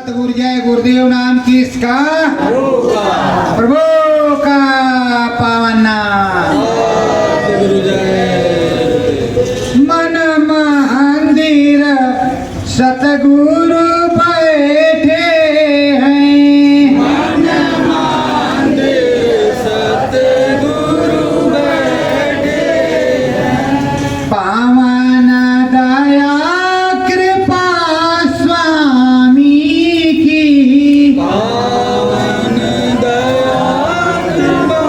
सतगुरु जय गुरुदेव नाम किसका? प्रभु का पावन नाम। मन मंदिर सतगुरु बैठे हैं, मन मंदिर सतगुरु बैठे हैं। पावन दया कृपा स्वामी की, पावन दया कृपा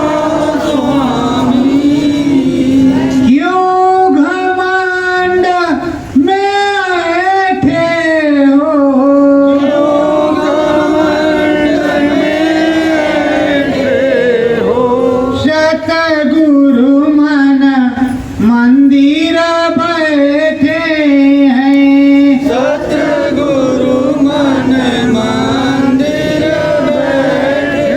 स्वामी। क्यों घमंड में बैठे हो, सतगुरु मन मंदिर बैठे हैं। सतगुरु मन मंदिर बैठे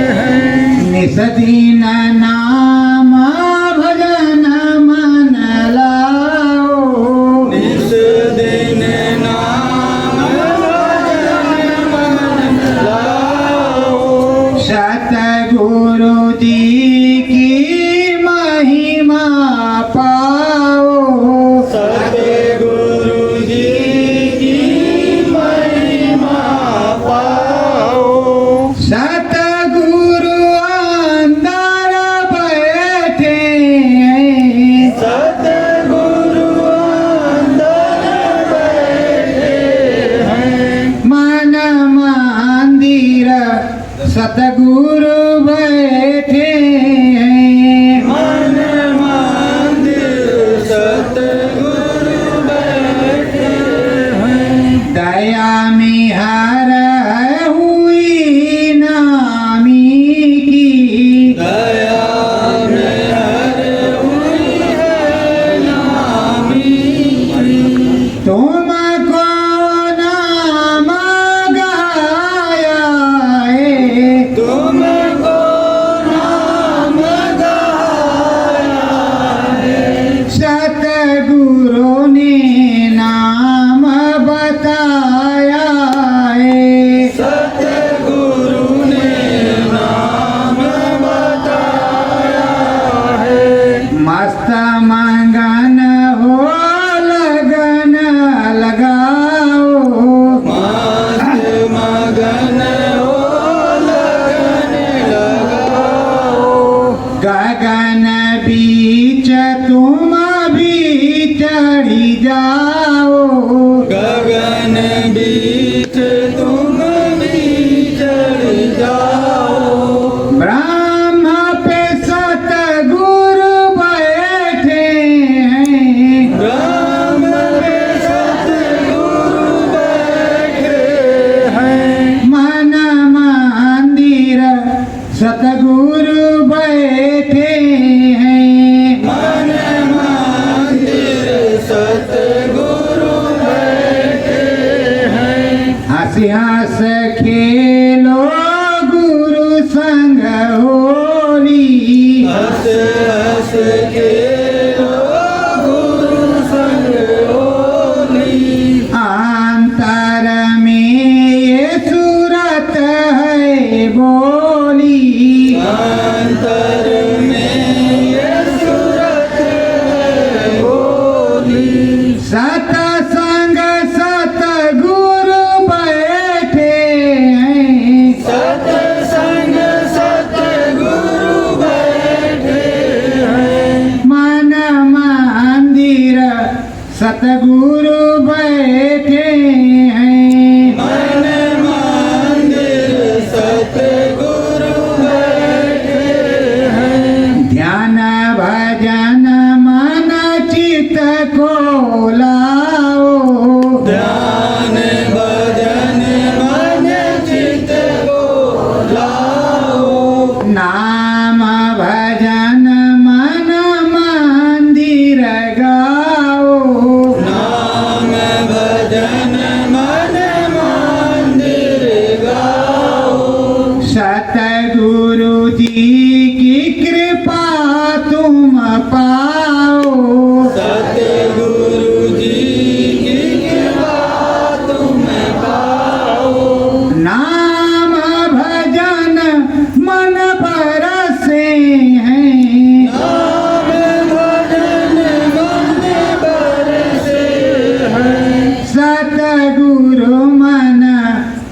हैं। निस दिन नाम भजन मन लाओ, निस दिन नाम भजन मन लाओ। सतगुरु जी की महिमा पाओ, सतगुरु जी की महिमा पाओ। सतगुरु अंदर बैठे हैं, सतगुरु अंदर बैठे हैं। मन मंदिर सतगुरु बैठे हैं। मन मंदिर सतगुरु बैठे हैं। दया में हर हुई नामी की, दया में हर हुई है नामी। तुमको नाम गाया है, तुमको नाम गाया है। सतगुरु ने नाम बताया है। सतगुरु ने नाम बताया है। मस्त मंगन हो लगन लगाओ, मस्त मगन हो लगन लगाओ। गगन बीच तुम भी चढ़ी जाओ, गगन बीच तुम भी चढ़ जाओ। ब्रह्म पे सतगुरु बैठे हैं, ब्रह्म में सतगुरु बैठे हैं। मन मंदिर सतगुरु बैठे हैं। मन मंदिर सतगुरु बैठे हैं। हंस हंस खेलो गुरु संग होली, हंस हंस खेलो गुरु संग होली। अंतर में ये सूरत है बोली, अंतर में ये सूरत है बोली। सतसंग सतगुरु बैठे हैं, सतसंग सतगुरु बैठे हैं।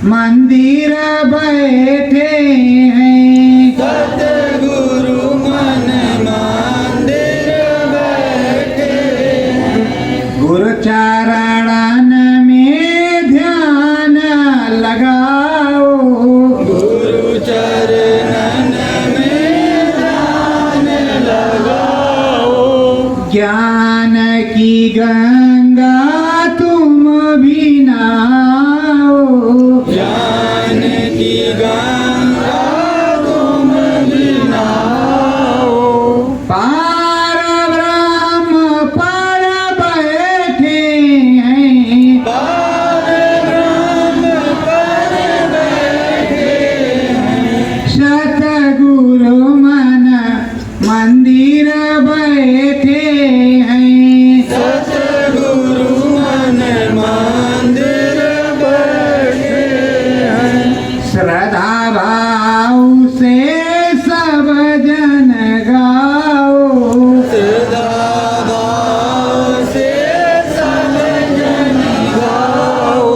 मंदिर बैठे हैं। सतगुरु मन मंदिर बैठे हैं। गुरु चरणन में ध्यान लगाओ। गुरु चरणन में ध्यान लगाओ। ज्ञान की गंगा तुम भी नहाओ। ज्ञान की गंगा तुम भी नहाओ। पार ब्रह्म पर बैठे हैं। पार ब्रह्म पर बैठे हैं। सतगुरु मन मंदिर बैठे हैं। सतगुरु मन मंदिर बैठे हैं। श्रद्धा भाव से सब जन गाओ। सदा भाव से सब जन गाओ।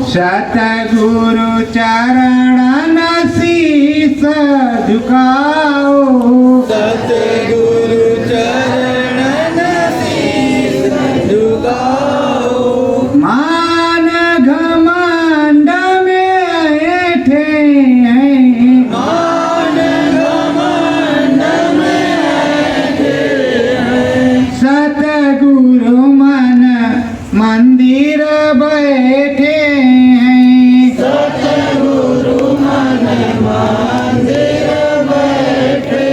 सतगुरु चरणन शीस झुकाओ। सतगुरु चरणन शीस झुकाओ। मान घमंड में ऐठे हैं। मान घमंड में ऐठे हैं। सतगुरु मन मंदिर बैठे हैं। सतगुरु मन मंदिर बैठे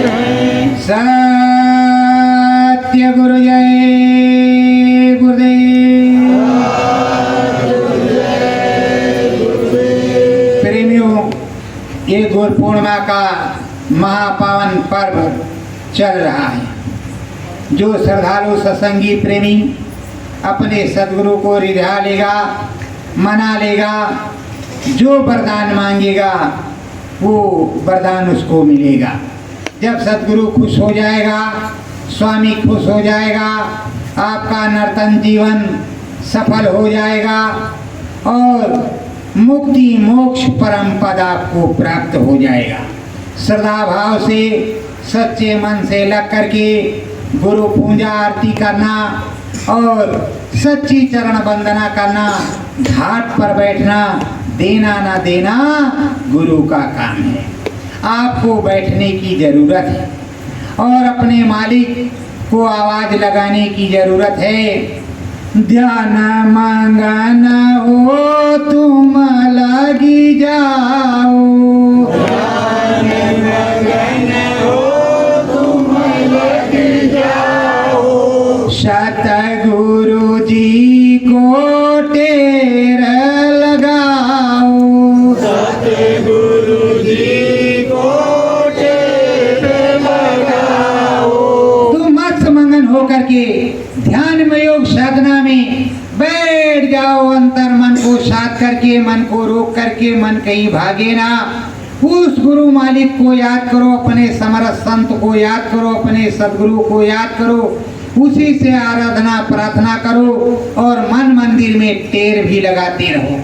हैं। सत्य गुरु जय गुरुदेव। प्रेमियों, ये गुरु पूर्णिमा का महापावन पर्व चल रहा है। जो श्रद्धालु सत्संगी प्रेमी अपने सदगुरु को रिझा लेगा, मना लेगा, जो वरदान मांगेगा वो वरदान उसको मिलेगा। जब सदगुरु खुश हो जाएगा, स्वामी खुश हो जाएगा, आपका नर्तन जीवन सफल हो जाएगा और मुक्ति मोक्ष परम पद आपको प्राप्त हो जाएगा। श्रद्धा भाव से सच्चे मन से लग करके गुरु पूजा आरती करना और सच्ची चरण वंदना करना, घाट पर बैठना, देना ना देना गुरु का काम है। आपको बैठने की जरूरत है और अपने मालिक को आवाज लगाने की जरूरत है। ध्यान मंगन हो तुम लगी जाओ। ध्यान मगन हो तुम लग जाओ। सतगुरु जी को टेर लगाओ। सतगुरु जी को टेर लगाओ। तुम मस्त मंगन होकर के ध्यान में योग साधना में बैठ जाओ। अंतर मन को साथ करके, मन को रोक करके, मन कहीं भागे ना। उस गुरु मालिक को याद करो, अपने समरथ संत को याद करो, अपने सदगुरु को याद करो, उसी से आराधना प्रार्थना करो और मन मंदिर में टेर भी लगाते रहो।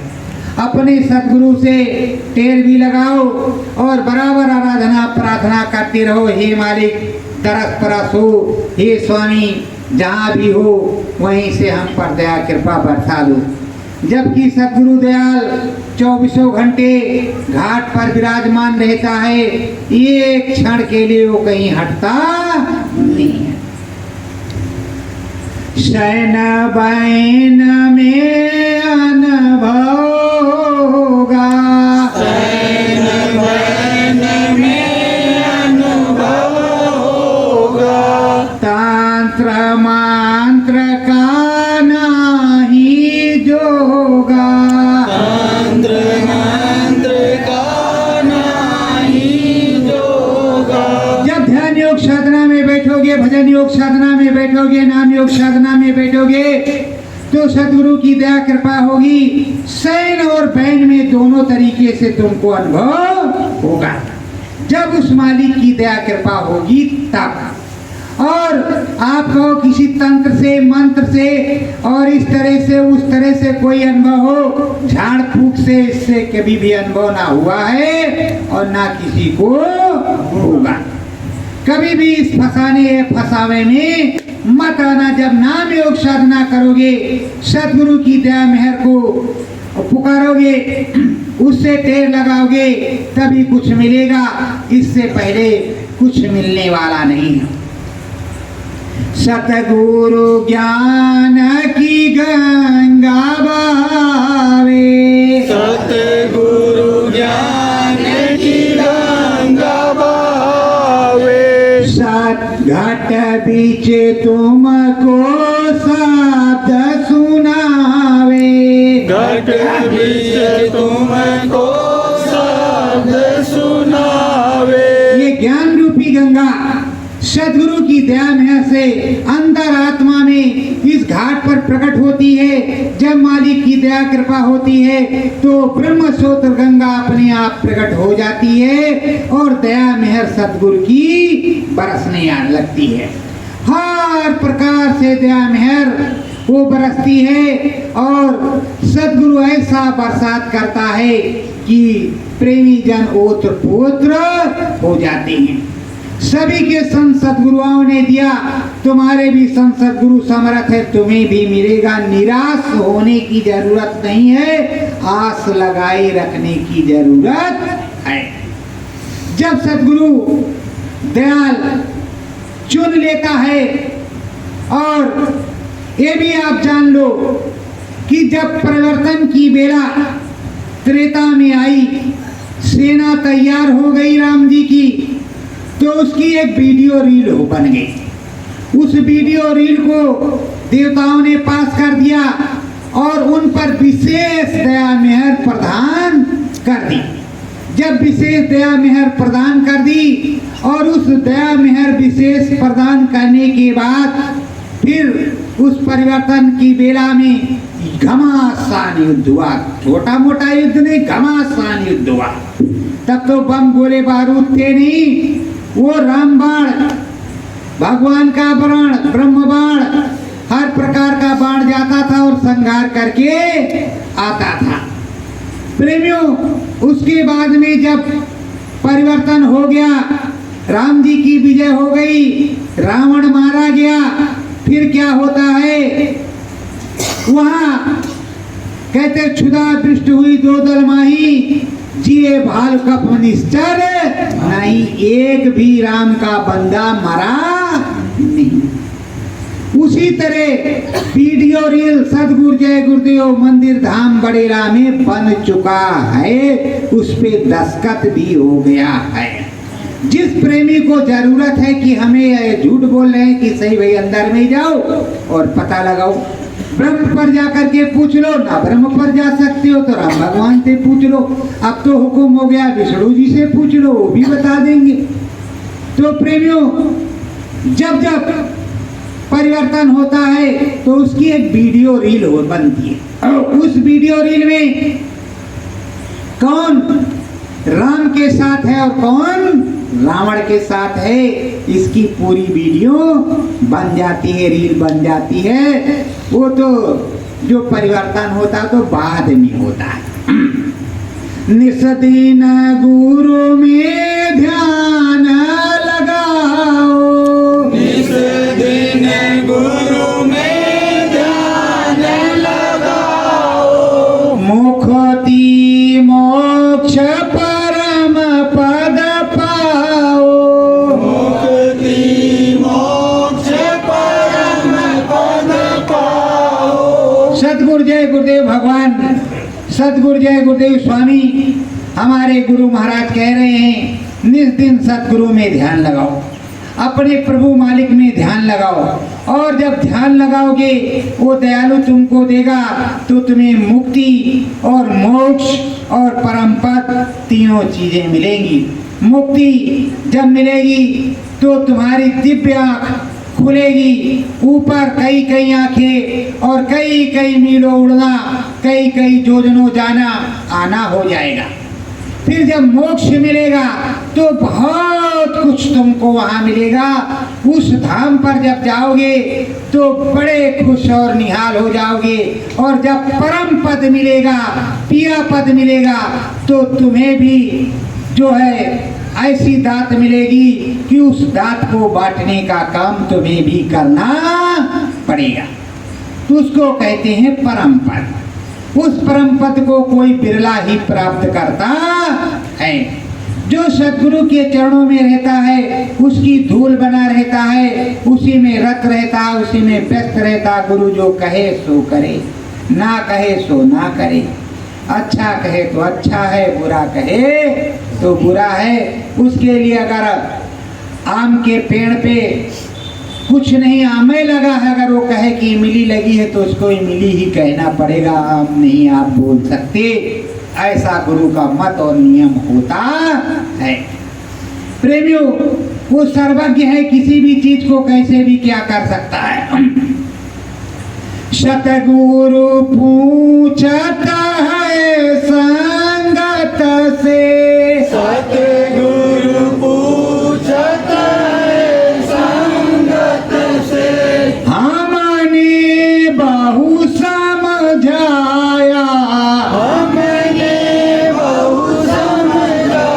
अपने सदगुरु से टेर भी लगाओ और बराबर आराधना प्रार्थना करते रहो। हे मालिक तरस परस हो, हे स्वामी जहाँ भी हो वहीं से हम पर दया कृपा बरसा दो। जबकि सदगुरु दयाल 24 घंटे घाट पर विराजमान रहता है, एक क्षण के लिए वो कहीं हटता नहीं है। शयन बैन में अनुभव होगा। शयन बैन में अनुभव होगा। तंत्र मंत्र का नाही जोगा। तंत्र मंत्र का नाही जोगा। जब ध्यान योग साधना में बैठोगे, भजन योग साधना में बैठोगे, नाम योग साधना में बैठोगे तो सदगुरु की दया कृपा होगी। शयन और बैन में दोनों तरीके से तुमको अनुभव होगा। जब उस मालिक की दया कृपा होगी तब। और आपको किसी तंत्र से, मंत्र से और इस तरह से उस तरह से कोई अनुभव हो, झाड़ फूक उसे इससे कभी भी अनुभव ना हुआ है और ना किसी को होगा। कभी भी इस फसाने फसावे में मत आना। जब नाम योग साधना करोगे, सदगुरु की दया मेहर को पुकारोगे, उससे टेर लगाओगे, तभी कुछ मिलेगा। इससे पहले कुछ मिलने वाला नहीं है। सतगुरु ज्ञान की गंगा बहावे, सतगुरु ज्ञान की गंगा बहावे, सत घाट बीच तुमको शब्द सुनावे, घट बीच तुमको शब्द सुनावे। ये ज्ञान रूपी गंगा सदगुरु की दया मेहर से अंतर आत्मा में इस घाट पर प्रकट होती है। जब मालिक की दया कृपा होती है तो ब्रह्म स्रोत गंगा अपने आप प्रकट हो जाती है और दया मेहर सदगुरु की बरसने आने लगती है। हर प्रकार से दया मेहर वो बरसती है और सदगुरु ऐसा बरसात करता है कि प्रेमी जन ओतप्रोत्र हो जाते हैं। सभी के संत सदगुरुओं ने दिया, तुम्हारे भी संत सदगुरु समर्थ है, तुम्हें भी मिलेगा। निराश होने की जरूरत नहीं है, आस लगाए रखने की जरूरत है। जब सदगुरु दयाल चुन लेता है, और ये भी आप जान लो कि जब परिवर्तन की बेला त्रेता में आई, सेना तैयार हो गई राम जी की, तो उसकी एक वीडियो रील बन गई। उस वीडियो रील को देवताओं ने पास कर दिया और उन पर विशेष दया मेहर प्रदान कर दी। जब विशेष दया मेहर प्रदान कर दी और उस दया मेहर विशेष प्रदान करने के बाद फिर उस परिवर्तन की बेला में घमासान युद्ध हुआ। छोटा मोटा युद्ध नहीं, घमासान युद्ध हुआ। तब तो बम गोले बारूद थे नहीं, वो राम बाण, भगवान का बाण, ब्रह्म बाण, हर प्रकार का बाण जाता था और संहार करके आता था। प्रेमियों, उसके बाद में जब परिवर्तन हो गया, राम जी की विजय हो गई, रावण मारा गया, फिर क्या होता है, वहां कहते क्षुधा दृष्टि हुई दो दल माही, जिए भाल कप निश्चर नहीं, एक भी राम का बंदा मरा नहीं। उसी तरह वीडियो रील सदगुरु जय गुरुदेव मंदिर धाम बड़ेरा में बन चुका है, उस पे दस्तखत भी हो गया है। जिस प्रेमी को जरूरत है कि हमें झूठ बोल रहे हैं कि सही भाई, अंदर में जाओ और पता लगाओ। ब्रह्म पर जाकर के पूछ लो, ना ब्रह्म पर जा सकते हो तो राम भगवान से पूछ लो। अब तो हुक्म हो गया विष्णु जी से पूछ लो, वो भी बता देंगे। तो प्रेमियों, जब जब परिवर्तन होता है तो उसकी एक वीडियो रील बनती है। उस वीडियो रील में कौन राम के साथ है और कौन रावण के साथ है, इसकी पूरी वीडियो बन जाती है, रील बन जाती है। वो तो जो परिवर्तन होता तो बाद में होता है। निस्दिन गुरु में ध्यान लगाओ, निस्दिन गुरु में ध्यान लगाओ, मुक्ति मोक्ष परम पद पाओ, मुक्ति मोक्ष परम पद पाओ। सदगुरु जय गुरुदेव भगवान, सदगुरु जय गुरुदेव स्वामी हमारे गुरु महाराज कह रहे हैं, निस दिन सदगुरु में ध्यान लगाओ, अपने प्रभु मालिक में ध्यान लगाओ, और जब ध्यान लगाओगे वो दयालु तुमको देगा, तो तुम्हें मुक्ति और मोक्ष और परम पद तीनों चीजें मिलेंगी। मुक्ति जब मिलेगी तो तुम्हारी दिव्य आँख खुलेगी, ऊपर कई कई आंखें और कई कई मीलों उड़ना, कई कई योजनों जाना आना हो जाएगा। फिर जब मोक्ष मिलेगा तो बहुत कुछ तुमको वहां मिलेगा। उस धाम पर जब जाओगे तो बड़े खुश और निहाल हो जाओगे। और जब परम पद मिलेगा, पिया पद मिलेगा, तो तुम्हें भी जो है ऐसी दात मिलेगी कि उस दात को बांटने का काम तुम्हें भी करना पड़ेगा। तो उसको कहते हैं परम पद। उस परम पद को कोई बिरला ही प्राप्त करता है। जो सद्गुरु के चरणों में रहता है उसकी धूल बना रहता है, उसी में रत रहता है, उसी में व्यस्त रहता। गुरु जो कहे सो करे, ना कहे सो ना करे। अच्छा कहे तो अच्छा है, बुरा कहे तो बुरा है। उसके लिए अगर आम के पेड़ पे कुछ नहीं आमे लगा है, अगर वो कहे कि इमली लगी है तो उसको इमली ही कहना पड़ेगा, आम नहीं आप बोल सकते। ऐसा गुरु का मत और नियम होता है। प्रेमियों, वो सर्वज्ञ है, किसी भी चीज को कैसे भी क्या कर सकता है। सतगुरु पूछता है संगत से, सतगुरु पूछता है संगत से, हमने बहु समझाया, हमने बहु समझाया,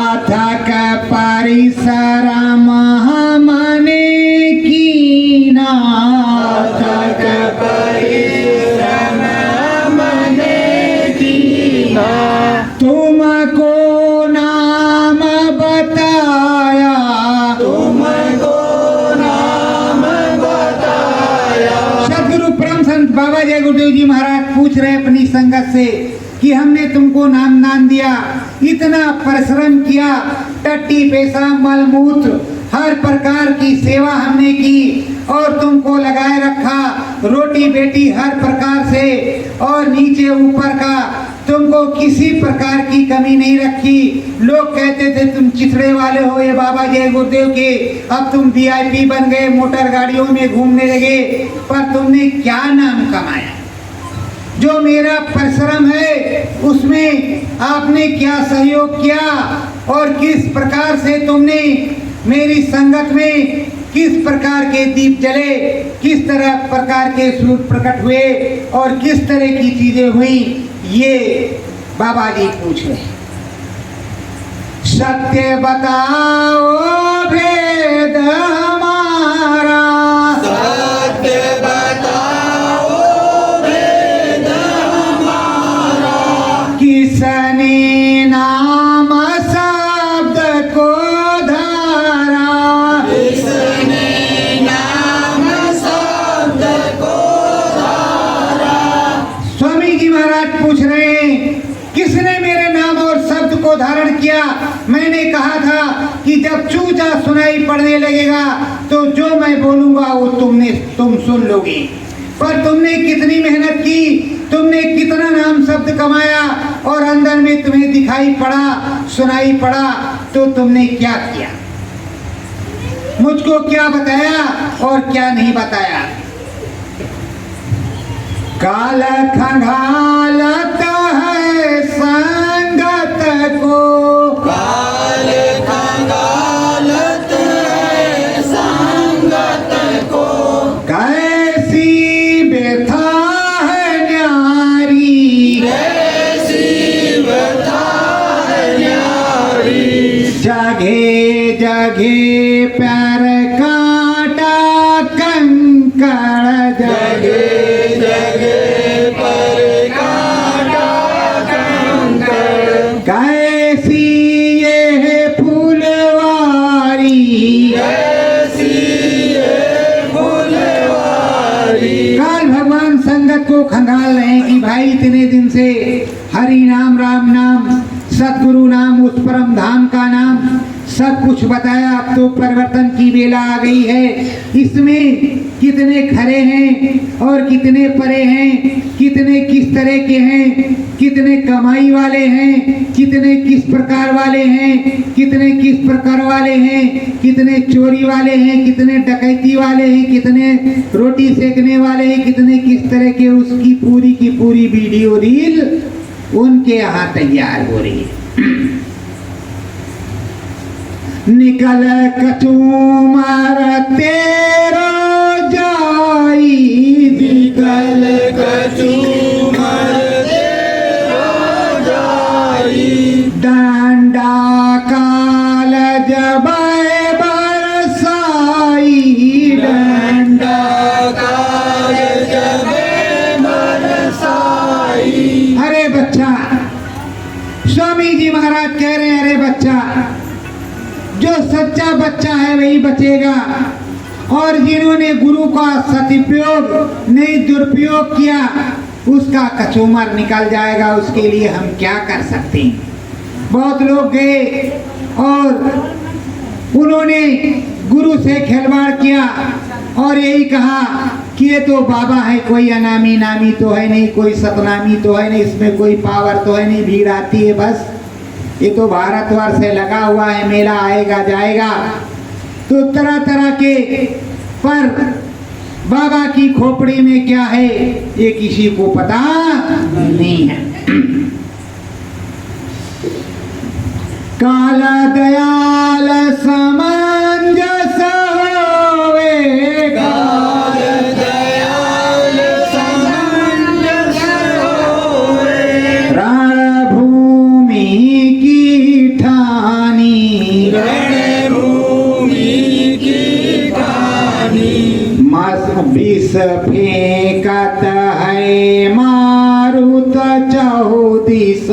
अथक परिश्रम हमने कीना, अथक परिश्रम हमने कीना, तुमको नाम बताया, तुमको नाम बताया। सदगुरु परम संत बाबा जय गुरुदेव जी महाराज पूछ रहे अपनी संगत से कि हमने तुमको नाम दान दिया, इतना परिश्रम किया, टट्टी पेशाब मलमूत्र हर प्रकार की सेवा हमने की और तुमको लगाए रखा, रोटी बेटी हर प्रकार से और नीचे ऊपर का तुमको किसी प्रकार की कमी नहीं रखी। लोग कहते थे तुम चिथड़े वाले हो ये बाबा जय गुरुदेव के, अब तुम VIP बन गए, मोटर गाड़ियों में घूमने लगे, पर तुमने क्या नाम कमाया? जो मेरा परिश्रम है उसमें आपने क्या सहयोग किया और किस प्रकार से तुमने मेरी संगत में किस प्रकार के दीप जले, किस तरह प्रकार के सूर्य प्रकट हुए और किस तरह की चीजें हुई, ये बाबा जी पूछ रहे। सत्य बताओ भेद हमारा, सत्य बताओ भेद हमारा, किसने नाम शब्द को धारा, किसने नाम शब्द को धारा। स्वामी जी महाराज पूछ रहे हैं किसने मेरे नाम और शब्द को धारण किया। मैंने कहा था कि जब चूचा सुनाई पड़ने लगेगा तो जो मैं बोलूंगा वो तुम सुन लोगे, पर तुमने कितनी मेहनत की, तुमने कितना नाम शब्द कमाया और अंदर में तुम्हें दिखाई पड़ा, सुनाई पड़ा, तो तुमने क्या किया, मुझको क्या बताया और क्या नहीं बताया। काल खंगालत है संगत को, काल खंगालत है संगत को, कैसी व्यथा है न्यारी, कैसी व्यथा है न्यारी। जगे जगे प्यार काटा कंकड़, जगे जगे पर काटा कंकड़, कैसी ये फूलवारी, कैसी ये फुलवारी। काल भगवान संगत को खंगाल रहे हैं कि भाई इतने दिन से हरि नाम राम नाम सतगुरु नाम उस परम धाम का नाम सब कुछ बताया, अब तो परिवर्तन की बेला आ गई है। इसमें कितने खरे हैं और कितने परे हैं, कितने किस तरह के हैं, कितने कमाई वाले हैं, कितने किस प्रकार वाले हैं, कितने किस प्रकार वाले हैं, कितने चोरी वाले हैं, कितने डकैती वाले हैं, कितने रोटी सेकने वाले हैं, कितने किस तरह के, उसकी पूरी की पूरी वीडियो रील उनके यहाँ तैयार हो रही है। निकल कचूमर तेरो जाई, निकल कचूमर तेरो जाई, डंडा काल जबै बरसाई, डंडा काल जबै बरसाई। अरे बच्चा, स्वामी जी महाराज कह रहे हैं, अरे बच्चा, जो सच्चा बच्चा है वही बचेगा, और जिन्होंने गुरु का सदुपयोग नहीं दुरुपयोग किया उसका कचूमर निकल जाएगा। उसके लिए हम क्या कर सकते हैं। बहुत लोग गए और उन्होंने गुरु से खिलवाड़ किया और यही कहा कि ये तो बाबा है, कोई अनामी नामी तो है नहीं, कोई सतनामी तो है नहीं, इसमें कोई पावर तो है नहीं, भीड़ आती है बस, ये तो भारतवर्ष से लगा हुआ है, मेला आएगा जाएगा। तो तरह तरह के, पर बाबा की खोपड़ी में क्या है ये किसी को पता नहीं है। काल दयाल समंजस होवे, काल दयाल समंजस होवे, रणभूमि की ठानी, रणभूमि की ठानी, विष फेंकत है मारुत चौदिस,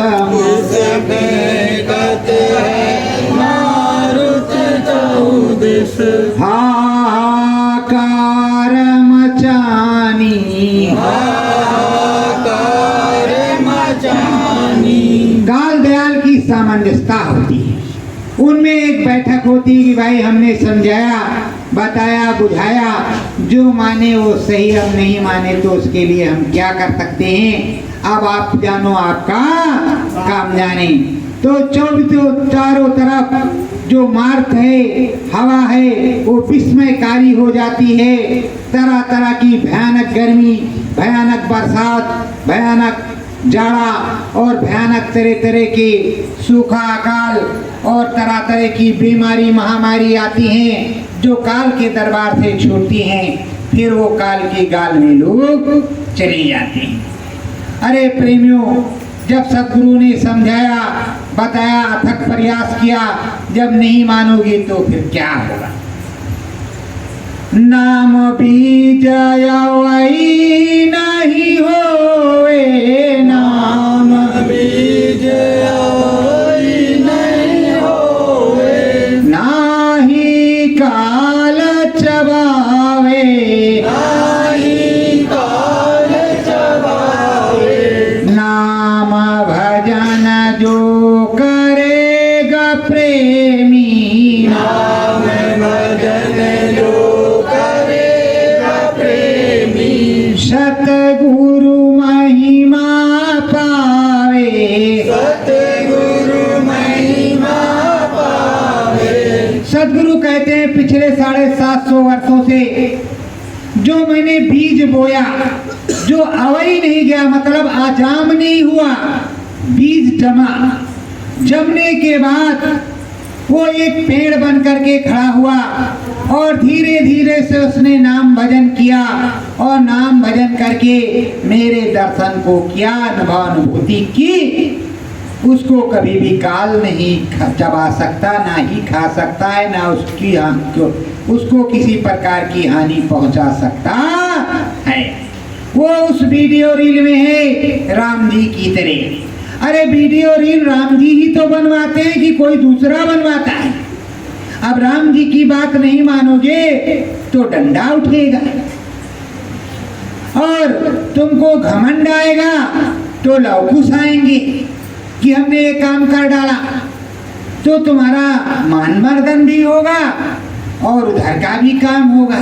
फेंकत है मारुत चौदिस, हाहाकार मचानी, हाहाकार मचानी। काल दयाल की सामंजस्यता होती है, उनमें एक बैठक होती है कि भाई हमने समझाया, बताया, बुझाया, जो माने वो सही, हम नहीं माने तो उसके लिए हम क्या कर सकते हैं। अब आप जानो, आपका काम जाने। तो चारों तरफ जो मार्ग है, हवा है, वो विस्मयकारी हो जाती है। तरह तरह की भयानक गर्मी, भयानक बरसात, भयानक जाड़ा और भयानक तरह तरह के सूखा, अकाल और तरह तरह की बीमारी, महामारी आती हैं जो काल के दरबार से छूटती हैं। फिर वो काल की गाल में लोग चले जाते हैं। अरे प्रेमियों, जब सदगुरु ने समझाया, बताया, अथक प्रयास किया, जब नहीं मानोगे तो फिर क्या होगा। नाम बीजय वही नहीं होवे, नाम बीज वही नहीं होवे, नाही काल चबावे, नाही काल चबावे, नाम भजन जो करेगा प्रेमी, नाम भजन जो करेगा प्रेमी, सतगुरु महिमा पावे, सतगुरु महिमा पावे। सदगुरु कहते हैं पिछले 750 वर्षों से जो मैंने बीज बोया, जो अवई नहीं गया, मतलब आजाम नहीं हुआ, बीज जमा, जमने के बाद वो एक पेड़ बन करके खड़ा हुआ और धीरे धीरे से उसने नाम भजन किया और नाम भजन करके मेरे दर्शन को किया, अनुभूति की। उसको कभी भी काल नहीं चबा सकता, ना ही खा सकता है, ना उसको किसी प्रकार की हानि पहुंचा सकता है। वो उस वीडियो रील में है राम जी की तरह। अरे वीडियो रील राम जी ही तो बनवाते हैं कि कोई दूसरा बनवाता है। अब राम जी की बात नहीं मानोगे तो डंडा उठेगा, और तुमको घमंड आएगा तो लवकुश आएंगे कि हमने ये काम कर डाला, तो तुम्हारा मान मर्दन भी होगा और उधर का भी काम होगा।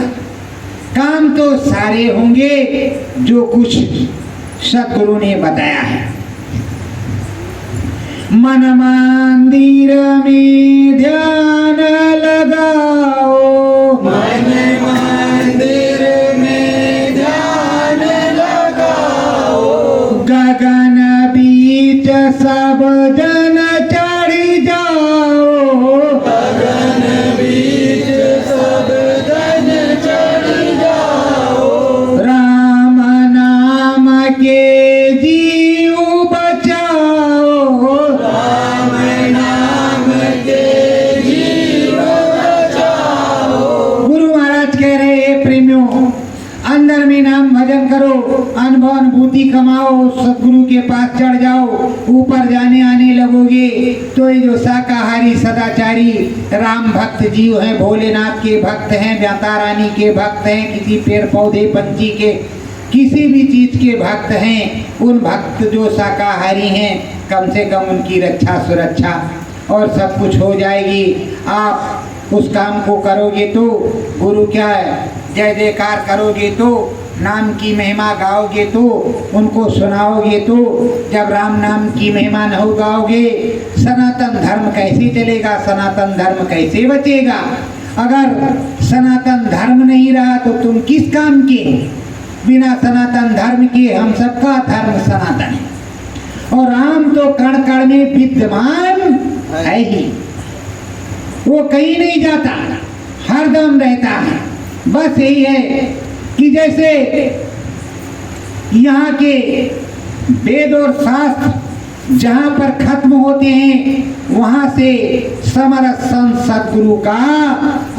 काम तो सारे होंगे जो कुछ सतगुरु ने बताया है। मन मंदिर में ध्यान लगाओ, मन मंदिर में ध्यान लगाओ, गगन बीच सब जन चढ़ी जाओ, गगन बीच सब जन चढ़ जाओ, राम नाम के जीव बचाओ। राम नाम के जीव बचाओ। गुरु महाराज कह रहे हैं प्रेमियों, अंदर में नाम भजन करो, अनुभव अनुभूति कमाओ, सदगुरु के पास चढ़ जाओ, ऊपर जाने आने लगोगे तो ये जो शाकाहारी सदाचारी राम भक्त जीव हैं, भोलेनाथ के भक्त हैं, माता रानी के भक्त हैं, किसी पेड़ पौधे पंछी के किसी भी चीज के भक्त हैं, उन भक्त जो शाकाहारी हैं, कम से कम उनकी रक्षा सुरक्षा और सब कुछ हो जाएगी। आप उस काम को करोगे तो गुरु क्या है, जय जयकार करोगे तो, नाम की महिमा गाओगे तो, उनको सुनाओगे तो, जब राम नाम की महिमा न हो गाओगे, सनातन धर्म कैसे चलेगा, सनातन धर्म कैसे बचेगा? अगर सनातन धर्म नहीं रहा तो तुम किस काम के? बिना सनातन धर्म के हम सबका धर्म सनातन है और राम तो कण कण में विद्यमान है ही, वो कहीं नहीं जाता, हरदम रहता है। बस यही है कि जैसे यहाँ के वेद और शास्त्र जहाँ पर खत्म होते हैं वहाँ से समरस संत सदगुरु का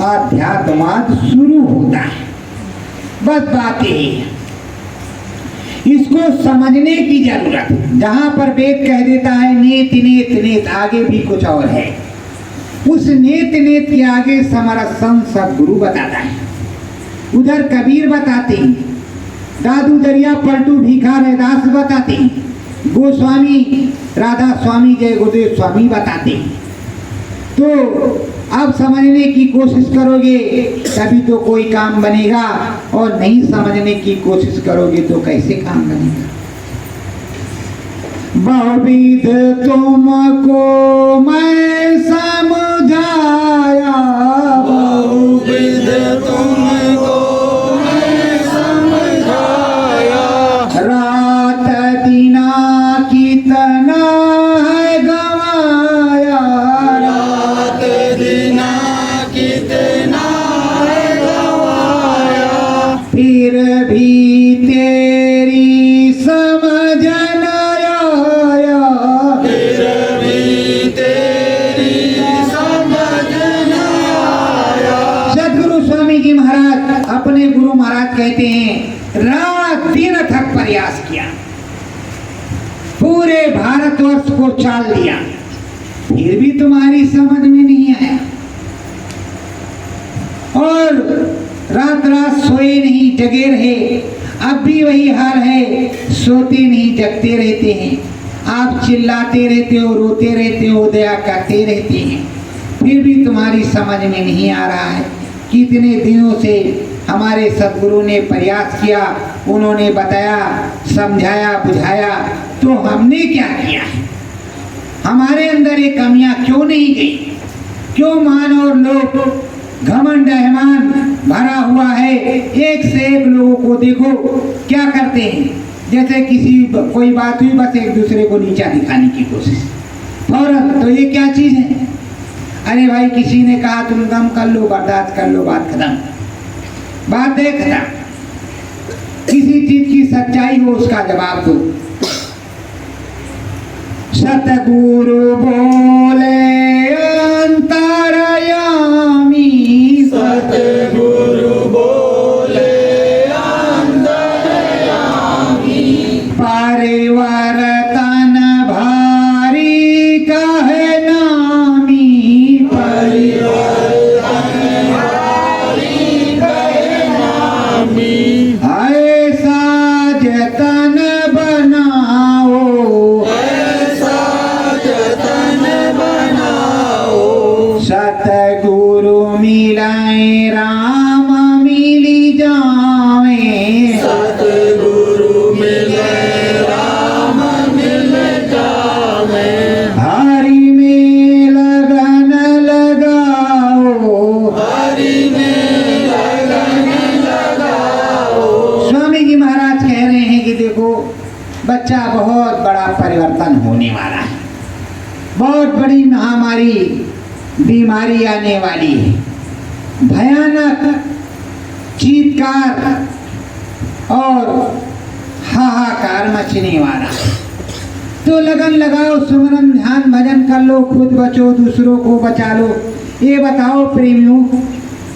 आध्यात्मवाद शुरू होता है। बस बात यही है, इसको समझने की जरूरत। जहाँ पर वेद कह देता है नेत नेत नेत, आगे भी कुछ और है, उस नेत नेत के आगे समरस संत सदगुरु बताता है। उधर कबीर बताते हैं, दादू दरिया पलटू भिखार दास बताते हैं, गोस्वामी राधा स्वामी जय गुरुदेव स्वामी बताते हैं। तो अब समझने की कोशिश करोगे तभी तो कोई काम बनेगा, और नहीं समझने की कोशिश करोगे तो कैसे काम बनेगा? बहुविध तुमको मैं समझाया, बहुविध तुमको मैं समझाया, रात दिना कितना है गवाया, रात दिना कितना है गवाया, फिर भी तेरी समझ न आया, फिर भी तेरी समझ न आया। सदगुरु स्वामी जी महाराज अपने गुरु महाराज कहते हैं रात दिन थक प्रयास किया, पूरे भारतवर्ष को चाल लिया, फिर भी तुम्हारी समझ में नहीं आया। और रात रात सोए नहीं, जगे रहे, अब भी वही हाल है, सोते नहीं जगते रहते हैं। आप चिल्लाते रहते हो, रोते रहते हो, दया करते रहते हैं, फिर भी तुम्हारी समझ में नहीं आ रहा है। कितने दिनों से हमारे सदगुरु ने प्रयास किया, उन्होंने बताया, समझाया, बुझाया, तो हमने क्या किया? हमारे अंदर ये कमियां क्यों नहीं गई? क्यों मान और लोग घमंड अभिमान भरा हुआ है? एक से एक लोगों को देखो क्या करते हैं, जैसे किसी कोई बात हुई बस एक दूसरे को नीचा दिखाने की कोशिश फौरन। तो ये क्या चीज है? अरे भाई किसी ने कहा तुम गम कर लो, बर्दाश्त कर लो, बात खत्म, बात है खत्म। किसी चीज की सच्चाई हो उसका जवाब दो। सतगुरु बोले अंतरयामी, सतगुरु बोले अंतरयामी, परिवर्तन भारी कहे नामी, परिवर्तन भारी कहे नामी, ऐसा जतन बनाओ, ऐसा जतन बनाओ, सतगुरु मिलाए राम बहुत बड़ी महामारी बीमारी आने वाली है, भयानक चीत्कार और हाहाकार मचने वाला। तो लगन लगाओ, सुमरन ध्यान भजन कर लो, खुद बचो दूसरों को बचा लो। ये बताओ प्रेमियों,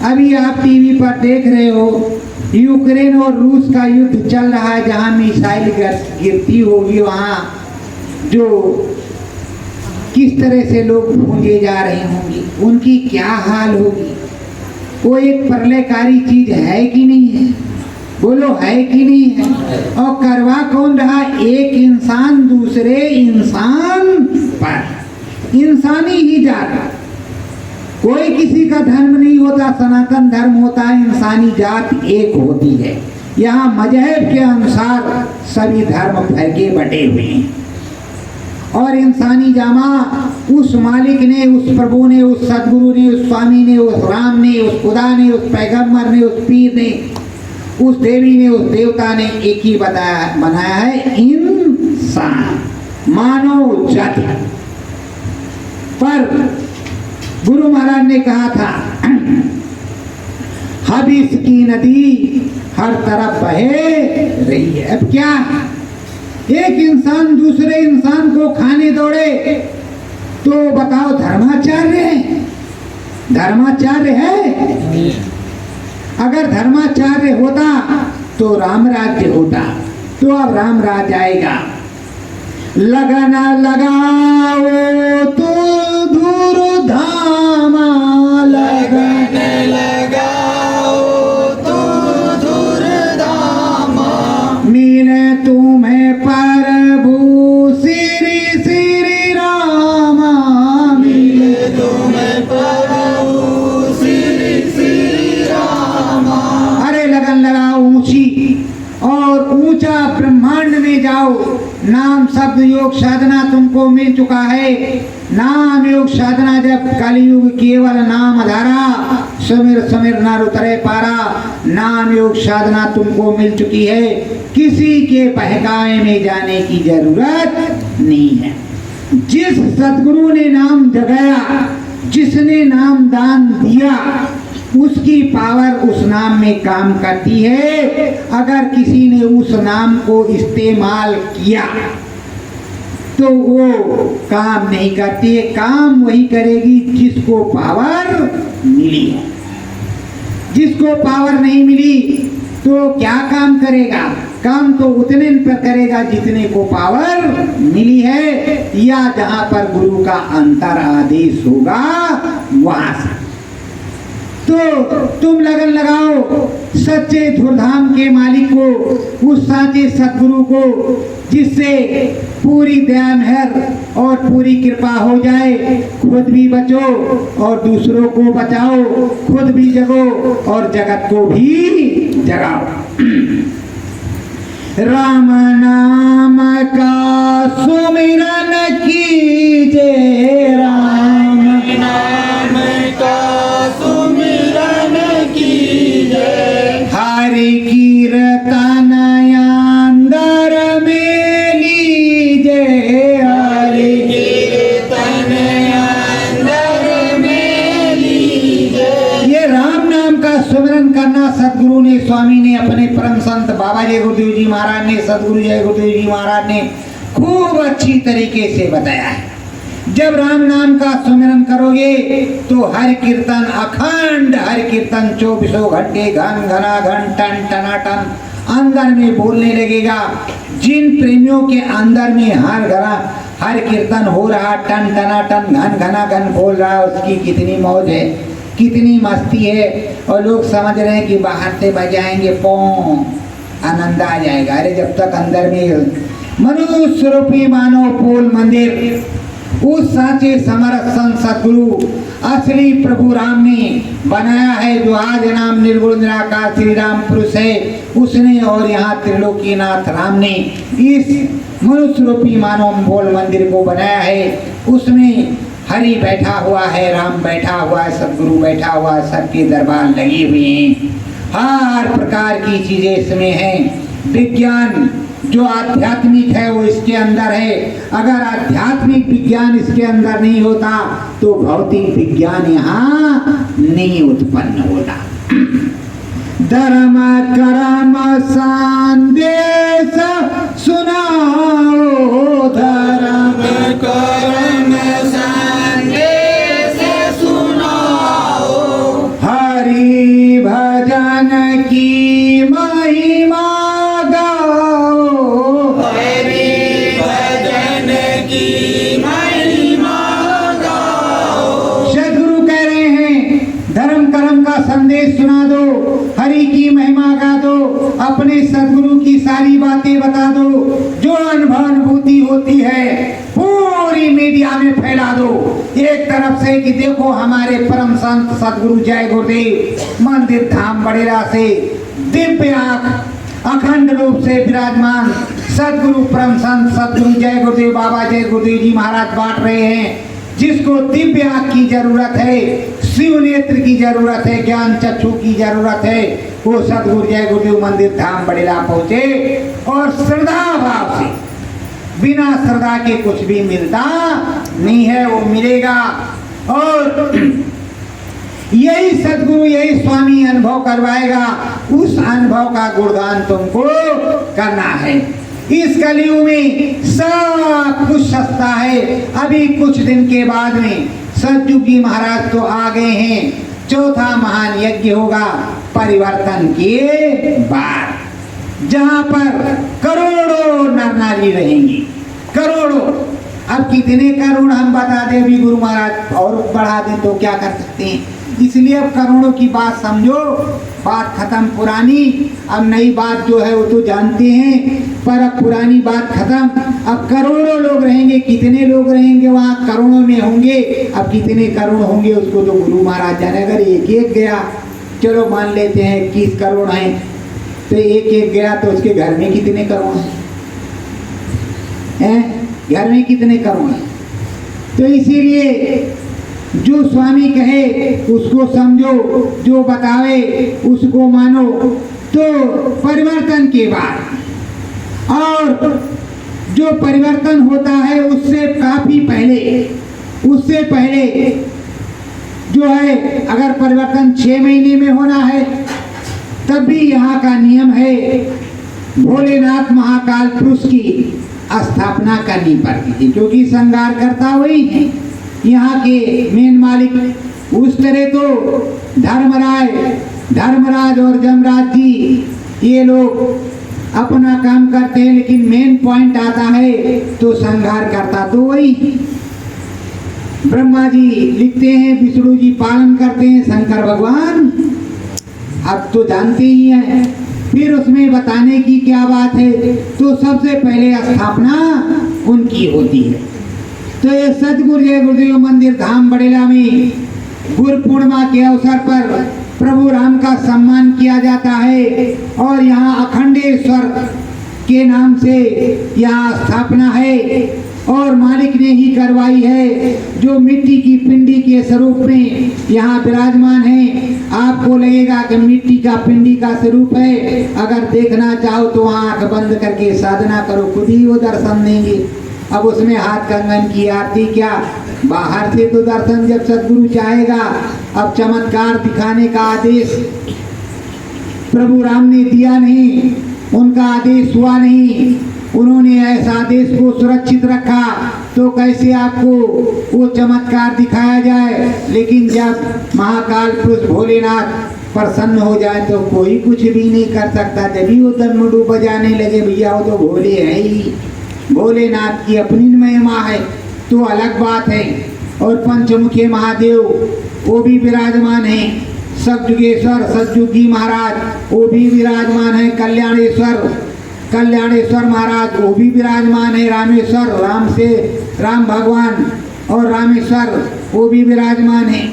अभी आप टीवी पर देख रहे हो यूक्रेन और रूस का युद्ध चल रहा है, जहां मिसाइल गिरती होगी वहां जो किस तरह से लोग भूंजे जा रहे होंगे, उनकी क्या हाल होगी। वो एक प्रलयकारी चीज है कि नहीं है? बोलो है कि नहीं है? और करवा कौन रहा? एक इंसान दूसरे इंसान पर, इंसानी ही जात। कोई किसी का धर्म नहीं होता, सनातन धर्म होता है, इंसानी जात एक होती है। यहाँ मजहब के अनुसार सभी धर्म फैके बटे हुए हैं और इंसानी जामा उस मालिक ने, उस प्रभु ने, उस सदगुरु ने, उस स्वामी ने, उस राम ने, उस खुदा ने, उस पैगंबर ने, उस पीर ने, उस देवी ने, उस देवता ने एक ही बनाया है, इंसान, मानव जाति। पर गुरु महाराज ने कहा था हबीस की नदी हर तरफ बहे रही है। अब क्या, एक इंसान दूसरे इंसान को खाने दौड़े तो बताओ धर्माचार्य है? धर्माचार्य है? अगर धर्माचार्य होता तो राम राज्य होता। तो अब राम राज आएगा। लगन लगाओ तो धुर धामा, लगन लगाओ तो धुर धामा, मिले तुम्हें प्रभु श्री श्री रामा, मिले तुम्हें प्रभु श्री श्री रामा। अरे लगन लगाओ ऊंची और ऊंचा ब्रह्मांड में जाओ। नाम शब्द योग साधना तुमको मिल चुका है। नाम योग साधना जब कलयुग केवल नाम धारा, समीर समीर नर उतरे पारा। नाम योग साधना तुमको मिल चुकी है, किसी के बहकावे में जाने की जरूरत नहीं है। जिस सदगुरु ने नाम जगाया, जिसने नाम दान दिया, उसकी पावर उस नाम में काम करती है। अगर किसी ने उस नाम को इस्तेमाल किया तो वो काम नहीं करती है। काम वही करेगी जिसको पावर मिली है। जिसको पावर नहीं मिली तो क्या काम करेगा? काम तो उतने पर करेगा जितने को पावर मिली है, या जहां पर गुरु का अंतर आदेश होगा वहां से। तो तुम लगन लगाओ सच्चे धुरधाम के मालिक को, उस साचे सदगुरु को, जिससे पूरी दया मेहर और पूरी कृपा हो जाए। खुद भी बचो और दूसरों को बचाओ, खुद भी जगो और जगत को भी जगाओ। राम नाम का सुमिरन कीजिए, राम नाम का सुमिरन कीजिए, हरि कीर्तन अंदर में लीजिए, हरि कीर्तन अंदर में लीजिए। ये राम नाम का सुमिरन करना सदगुरु ने, स्वामी ने, अपने परम संत बाबा जय गुरुदेव जी महाराज ने, सदगुरु जय गुरुदेव जी महाराज ने खूब अच्छी तरीके से बताया है। जब राम नाम का सुमिरन करोगे तो हर कीर्तन अखंड, हर कीर्तन 24 घंटे घन घना घन टन टनाटन अंदर में बोलने लगेगा। जिन प्रेमियों के अंदर में हर कीर्तन हो रहा, टन टनाटन घन घना घन बोल रहा है, उसकी कितनी मौज है, कितनी मस्ती है। और लोग समझ रहे हैं कि बाहर से बजाएंगे पौ आनंद आ जाएगा। अरे जब तक अंदर में मनुष्य रूपी मानव पोल मंदिर, उस साचे समर्थ संत सदगुरु असली प्रभु राम ने बनाया है, जो आज नाम निर्गुण निराकार श्री राम पुरुष है, उसने और यहाँ त्रिलोकीनाथ राम ने इस मनुष्य रूपी मानव पोल मंदिर को बनाया है। उसमें हरि बैठा हुआ है, राम बैठा हुआ है, सदगुरु बैठा हुआ है, सबके दरबार लगे हुए हैं। हर प्रकार की चीजें इसमें हैं। विज्ञान जो आध्यात्मिक है वो इसके अंदर है। अगर आध्यात्मिक विज्ञान इसके अंदर नहीं होता तो भौतिक विज्ञान यहाँ नहीं उत्पन्न होता। धर्म कर्म संदेश सुनाओ, धर्म कर्म संदेश सुनाओ, हरि भजन की महिमा गाओ, हरि भजन की महिमा गाओ। सद्गुरु कह रहे हैं धर्म कर्म का संदेश सुना दो, हरि की महिमा गा दो, अपने सद्गुरु की सारी बातें बता दो, जो अनुभूति होती है पूरी मीडिया में फैला दो। एक तरफ से कि देखो हमारे परम संत सद्गुरु जय गुरुदेव मंदिर धाम बड़ेरा से दिव्य आंख अखंड रूप से विराजमान सद्गुरु परम संत सद्गुरु जय गुरुदेव बाबा जय गुरुदेव जी महाराज बांट रहे हैं। जिसको दिव्य आंख की जरूरत है, शिव नेत्र की जरूरत है, ज्ञान चक्षु की जरूरत है, वो सद्गुरु जय गुरुदेव मंदिर धाम बड़ेला पहुंचे और श्रद्धा भाव से, बिना श्रद्धा के कुछ भी मिलता नहीं है, वो मिलेगा। और यही सद्गुरु यही स्वामी अनुभव करवाएगा, उस अनुभव का गुणगान तुमको करना है। इस कलयुग में सब कुछ सस्ता है। अभी कुछ दिन के बाद में सतयुगी महाराज तो आ गए हैं, चौथा महान यज्ञ होगा परिवर्तन के बाद, जहां पर करोड़ों नर नारी रहेंगी, करोड़ों। अब कितने करोड़ हम बता दें भी गुरु महाराज और बढ़ा दें तो क्या कर सकते हैं। इसलिए अब करोड़ों की बात समझो, बात खत्म पुरानी, अब नई बात जो है वो तो जानते हैं, पर अब पुरानी बात खत्म। अब करोड़ों लोग रहेंगे, कितने लोग रहेंगे वहाँ करोड़ों में होंगे। अब कितने करोड़ होंगे उसको तो गुरु महाराज जाने। अगर एक एक गया, चलो मान लेते हैं 21 करोड़ हैं, तो एक एक गया तो उसके घर में कितने करोड़ हैं? घर में कितने करोड़ हैं? तो इसीलिए जो स्वामी कहे उसको समझो, जो बतावे उसको मानो। तो परिवर्तन के बाद, और जो परिवर्तन होता है उससे काफी पहले, उससे पहले जो है, अगर परिवर्तन 6 महीने में होना है तब भी यहाँ का नियम है भोलेनाथ महाकाल पुरुष की स्थापना करनी पड़ती थी, क्योंकि श्रृंगार करता वही है, यहाँ के मेन मालिक। उस तरह तो धर्मराज और जमराज जी ये लोग अपना काम करते हैं, लेकिन मेन पॉइंट आता है तो संहार करता तो वही। ब्रह्मा जी लिखते हैं, विष्णु जी पालन करते हैं, शंकर भगवान अब तो जानते ही हैं। फिर उसमें बताने की क्या बात है, तो सबसे पहले स्थापना उनकी होती है। तो ये सतगुरु जय गुरुदेव मंदिर धाम बड़ेला में गुरु पूर्णिमा के अवसर पर प्रभु राम का सम्मान किया जाता है, और यहाँ अखंडेश्वर के नाम से यहाँ स्थापना है, और मालिक ने ही करवाई है, जो मिट्टी की पिंडी के स्वरूप में यहाँ विराजमान है। आपको लगेगा कि मिट्टी का पिंडी का स्वरूप है, अगर देखना चाहो तो आंख बंद करके साधना करो, खुद ही वो दर्शन देंगे। अब उसमें हाथ कंगन की आरती क्या, बाहर से तो दर्शन जब सदगुरु चाहेगा। अब चमत्कार दिखाने का आदेश प्रभु राम ने दिया नहीं, उनका आदेश हुआ नहीं, उन्होंने ऐसा आदेश को सुरक्षित रखा, तो कैसे आपको वो चमत्कार दिखाया जाए। लेकिन जब महाकाल पुरुष भोलेनाथ प्रसन्न हो जाए तो कोई कुछ भी नहीं कर सकता। जब ही वो दमड़ू बजाने लगे, भैया वो तो भोले है ही, भोलेनाथ की अपनी महिमा है तो अलग बात है। और पंचमुखी महादेव वो भी विराजमान है, सतयुगेश्वर सतयुगी महाराज वो भी विराजमान है, कल्याणेश्वर महाराज वो भी विराजमान है, रामेश्वर राम भगवान और रामेश्वर वो भी विराजमान है।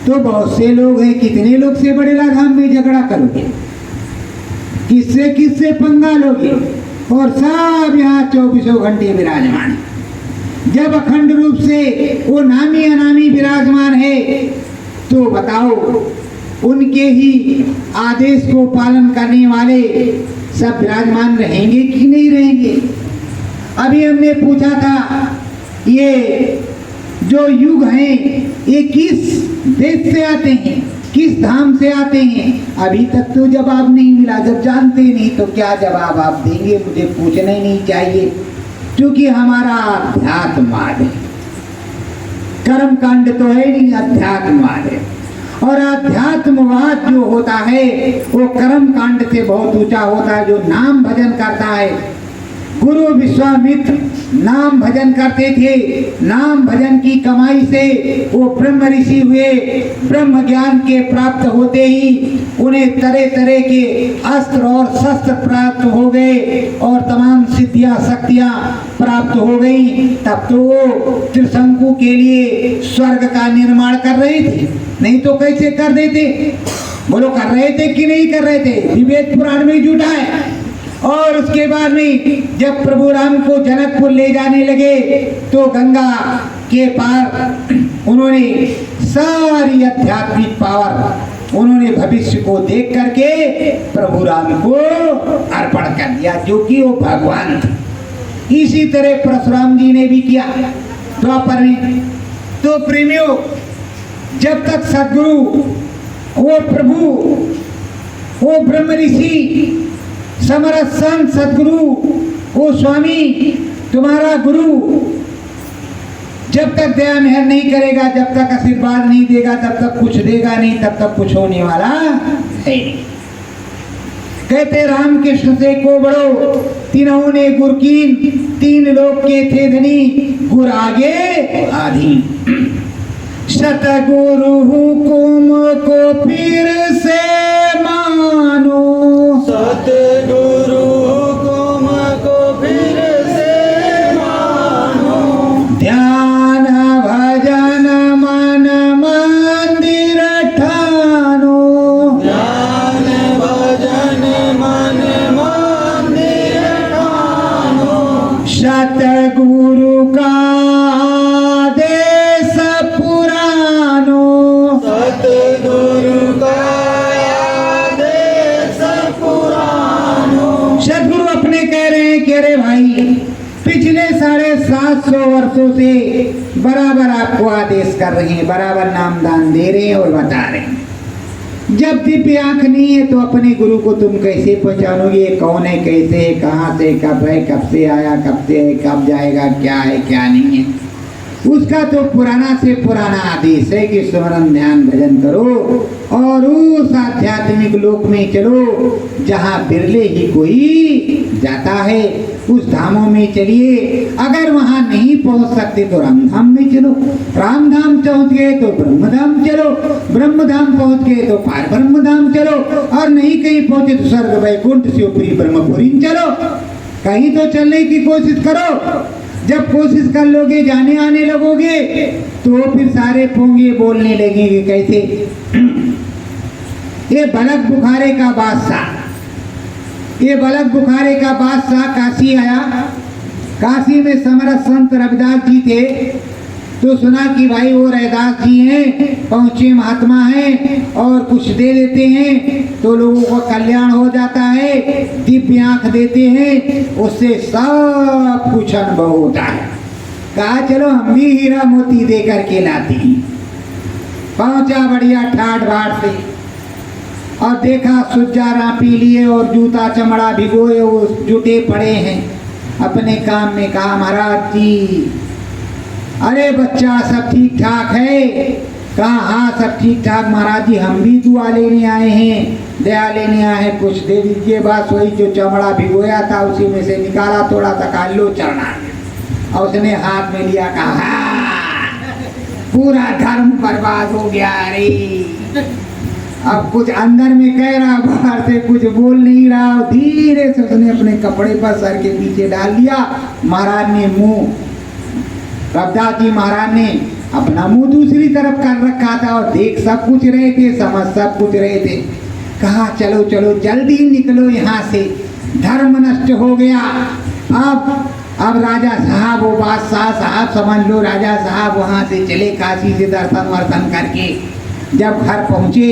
तो बहुत से लोग हैं, कितने लोग से बड़ेला धाम में झगड़ा करोगे, किससे पंगा लोगे, और सब यहाँ 24 घंटे विराजमान है। जब अखंड रूप से वो नामी अनामी विराजमान है तो बताओ, उनके ही आदेश को पालन करने वाले सब विराजमान रहेंगे कि नहीं रहेंगे। अभी हमने पूछा था ये जो युग हैं ये किस देश से आते हैं, किस धाम से आते हैं, अभी तक तो जवाब नहीं मिला। जब जानते नहीं तो क्या जवाब आप देंगे, मुझे पूछना ही नहीं चाहिए, क्योंकि हमारा अध्यात्मवाद है, कर्म कांड तो है नहीं, अध्यात्मवाद है। और अध्यात्मवाद जो होता है वो कर्म कांड से बहुत ऊंचा होता है। जो नाम भजन करता है, गुरु विश्वामित्र नाम भजन करते थे, नाम भजन की कमाई से वो ब्रह्म ऋषि हुए। ब्रह्म ज्ञान के प्राप्त होते ही उन्हें तरह तरह के अस्त्र और शस्त्र प्राप्त हो गए और तमाम सिद्धियां शक्तियां प्राप्त हो गई। तब तो वो त्रिशंकु के लिए स्वर्ग का निर्माण कर रहे थे, नहीं तो कैसे कर देते? बोलो कर रहे थे कि नहीं कर रहे थे? विवेक पुराण में जुटा है। और उसके बाद में जब प्रभु राम को जनकपुर ले जाने लगे तो गंगा के पार उन्होंने सारी आध्यात्मिक पावर उन्होंने भविष्य को देख करके प्रभु राम को अर्पण कर दिया, जो कि वो भगवान थे। इसी तरह परशुराम जी ने भी किया द्वापर में। तो प्रेमियों, जब तक सदगुरु, वो प्रभु, वो ब्रह्म ऋषि, समरथ संत सदगुरु, वो स्वामी तुम्हारा गुरु जब तक दया मेहर नहीं करेगा, जब तक आशीर्वाद नहीं देगा, तब तक कुछ देगा नहीं, तब तक कुछ होने वाला है। कहते राम कृष्ण से को बड़ो तीनों ने गुर कीन, तीन लोग के थे धनी, गुर आगे आधीन। सतगुरु हुकुम को फिर से मानो, सतगुरु हुकुम को फिर से मानो। ध्यान भजन मन मंदिर ठानो, ध्यान भजन मन मंदिर ठानो। सतगुरु का आदेश पुरानो, सतगुरु का आदेश पुरानो। सदगुरु अपने कह रहे हैं कि अरे भाई पिछले 750 वर्षों से बराबर आपको आदेश कर रहे हैं, बराबर नामदान दे रहे हैं और बता रहे हैं। जब दिव्य आंख नहीं है तो अपने गुरु को तुम कैसे पहचानोगे? कौन है, कैसे है, कहाँ से, कब है, कब से आया, कब से है, कब जाएगा, क्या है क्या नहीं है? उसका तो पुराना से पुराना आदेश है कि स्मरण ध्यान भजन करो और उस आध्यात्मिक लोक में चलो जहाँ बिरले ही कोई जाता है। उस धामों में चलिए। अगर वहाँ नहीं पहुँच सकते तो रामधाम में चलो, रामधाम पहुँच गए तो ब्रह्मधाम चलो, ब्रह्मधाम पहुँच गए तो पार ब्रह्मधाम चलो, और नहीं कहीं पहुँचे तो स्वर्ग वैकुंठ से ऊपरी ब्रह्मपुरी चलो। कहीं तो चलने की कोशिश करो। जब कोशिश कर लोगे, जाने आने लगोगे, तो फिर सारे पोंगे बोलने लगेंगे कैसे? ये बलक बुखारे का बादशाह, ये बलक बुखारे का बादशाह काशी आया। काशी में समरथ संत रविदास जी थे, तो सुना कि भाई वो रविदास जी हैं, पहुँचे महात्मा हैं और कुछ दे देते हैं तो लोगों का कल्याण हो जाता है, दिव्य आँख देते हैं, उससे सब कुछ अनुभव होता है। कहा चलो हम भी हीरा मोती दे करके लाते हैं। पहुँचा बढ़िया ठाठ बाट से और देखा सुज्जारा पी लिए और जूता चमड़ा भिगोए, वो जुटे पड़े हैं अपने काम में। कहा महाराज जी, अरे बच्चा सब ठीक ठाक है? कहा हाँ सब ठीक ठाक महाराज जी, हम भी दुआ लेने आए हैं, दया लेने आए हैं, कुछ दे दीजिए। बस वही जो चमड़ा भिगोया था उसी में से निकाला थोड़ा सा, खा लो चढ़ा, और उसने हाथ में लिया। कहा पूरा धर्म बर्बाद हो गया। अरे अब कुछ अंदर में कह रहा, बाहर से कुछ बोल नहीं रहा। धीरे से उसने अपने कपड़े पर सर के पीछे डाल दिया। महाराज ने मुंह, रविदास जी महाराज ने अपना मुंह दूसरी तरफ कर रखा था और देख सब कुछ रहे थे, समझ सब कुछ रहे थे। कहा चलो चलो जल्दी निकलो यहाँ से, धर्म नष्ट हो गया। अब राजा साहब, वो बादशाह साहब समझ लो, राजा साहब वहाँ से चले काशी से दर्शन वर्शन करके। जब घर पहुँचे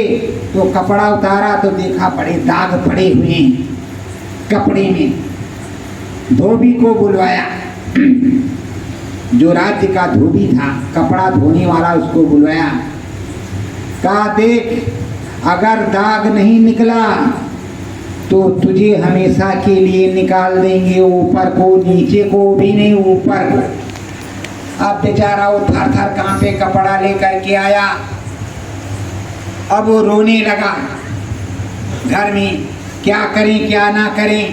तो कपड़ा उतारा तो देखा बड़े दाग पड़े हुए हैं। कपड़े में धोबी को बुलवाया, जो राज्य का धोबी था, कपड़ा धोने वाला, उसको बुलवाया। कहा देख, अगर दाग नहीं निकला तो तुझे हमेशा के लिए निकाल देंगे, ऊपर को, नीचे को भी नहीं, ऊपर को। अब बेचारा वो थर थर कांपे कपड़ा लेकर के आया। अब वो रोने लगा घर में, क्या करें क्या ना करें।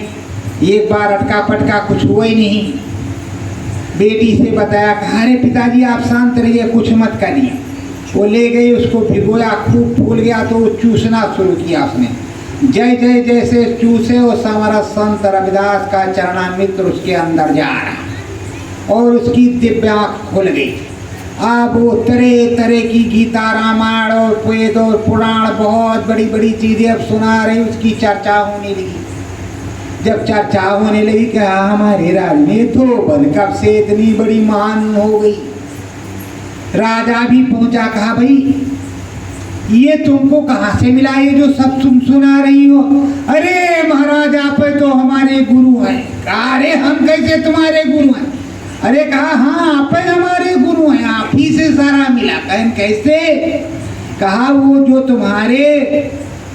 एक बार अटका पटका कुछ हुआ ही नहीं। बेटी से बताया, कहा अरे पिताजी आप शांत रहिए, कुछ मत करिए। वो ले गई, उसको भिगोया, खूब फूल गया तो वो चूसना शुरू किया उसने। जय जय जैसे चूसे वो हमारा संत रविदास का चरणामृत उसके अंदर जा रहा और उसकी दिव्य आँख खुल गई। अब वो तरह तरह की गीता रामायण और वेद और पुराण, बहुत बड़ी बड़ी चीजें अब सुना रही, उसकी चर्चा होने लगी। जब चर्चा होने लगी कि हमारे राज में तो कब से इतनी बड़ी महान हो गई। राजा भी पहुंचा, कहा भाई ये तुमको कहाँ से मिला, ये जो सब तुम सुना रही हो। अरे महाराज आप तो हमारे गुरु हैं। कहा अरे हम कैसे तुम्हारे गुरु हैं। अरे कहा हाँ आप हमारे गुरु हैं, आप ही से सारा मिला। कहन कैसे। कहा वो जो तुम्हारे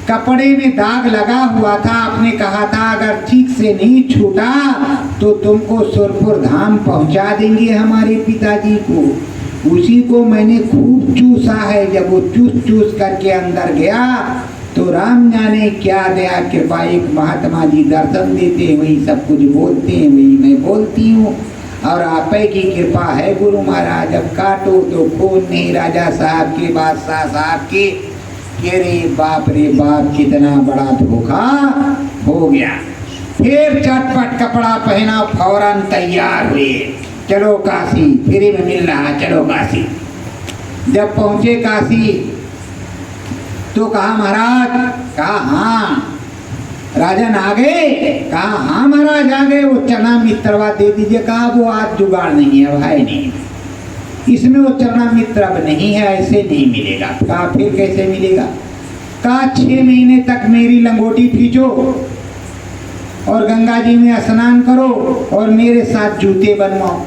कपड़े में दाग लगा हुआ था, आपने कहा था अगर ठीक से नहीं छूटा तो तुमको सुरपुर धाम पहुंचा देंगे हमारे पिताजी को। उसी को मैंने खूब चूसा है। जब वो चूस चूस करके अंदर गया तो राम जाने क्या दया कृपा, एक महात्मा जी दर्शन देते हैं, वही सब कुछ बोलते हैं, वही मैं बोलती हूँ। और आप की कृपा है गुरु महाराज। अब काटो तो खून नहीं राजा साहब के, बादशाह साहब के। रे बाप कितना बड़ा धोखा हो गया। फिर चटपट कपड़ा पहना, फौरन तैयार हुए, चलो काशी, फ्री में मिल रहा, चलो काशी। जब पहुंचे काशी तो कहा महाराज, कहा हाँ। राजन आ गए, कहा हाँ महाराज आ गए। वो चना मित्रवा दे दीजिए। कहा वो आज जुगाड़ नहीं है, भाई नहीं, इसमें वो चना मित्र अब नहीं है, ऐसे नहीं मिलेगा। कहा फिर कैसे मिलेगा। कहा 6 महीने तक मेरी लंगोटी खींचो और गंगा जी में स्नान करो और मेरे साथ जूते बनवाओ,